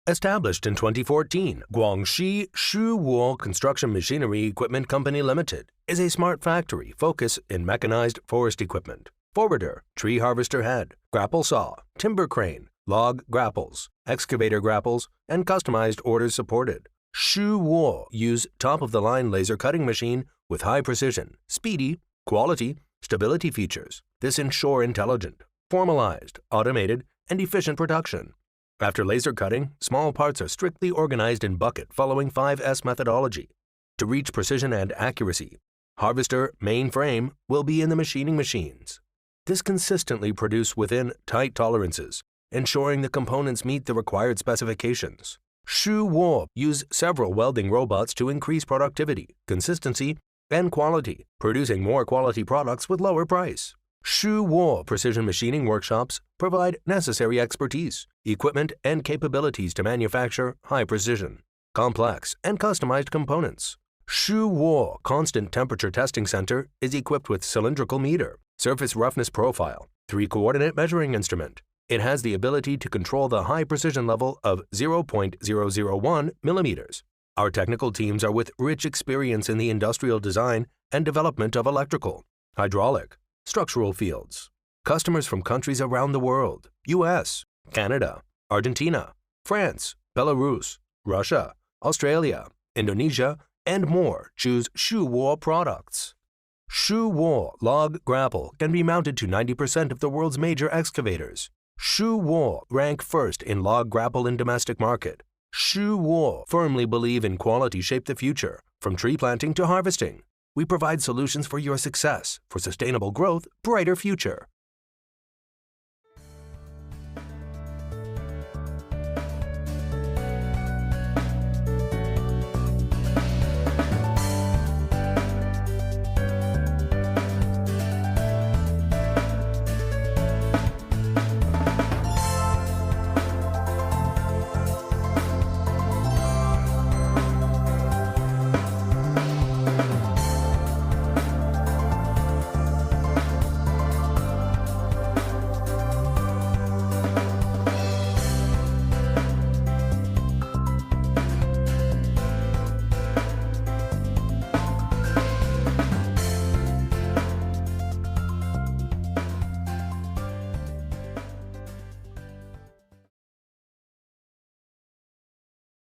Established in 2014, Guangxi Shuwo Construction Machinery Equipment Company Limited is a smart factory focused in mechanized forest equipment, forwarder, tree harvester head, grapple saw, timber crane, log grapples, excavator grapples, and customized orders supported. Shuwo use top-of-the-line laser cutting machine with high precision, speedy, quality, stability features. This ensure intelligent, formalized, automated, and efficient production. After laser cutting, small parts are strictly organized in bucket following 5S methodology. To reach precision and accuracy, harvester main frame will be in the machining machines. This consistently produce within tight tolerances, ensuring the components meet the required specifications. Shuwo use several welding robots to increase productivity, consistency, and quality, producing more quality products with lower price. Shuwo precision machining workshops provide necessary expertise, equipment, and capabilities to manufacture high-precision, complex, and customized components. Shuwo Constant Temperature Testing Center is equipped with cylindrical meter, surface roughness profile, 3-coordinate measuring instrument. It has the ability to control the high precision level of 0.001 millimeters. Our technical teams are with rich experience in the industrial design and development of electrical, hydraulic, structural fields. Customers from countries around the world, US, Canada, Argentina, France, Belarus, Russia, Australia, Indonesia, and more choose Shuwo products. Shuwo log grapple can be mounted to 90% of the world's major excavators. Shuwo rank first in log grapple in domestic market. Shuwo firmly believe in quality shape the future, from tree planting to harvesting. We provide solutions for your success, for sustainable growth, brighter future.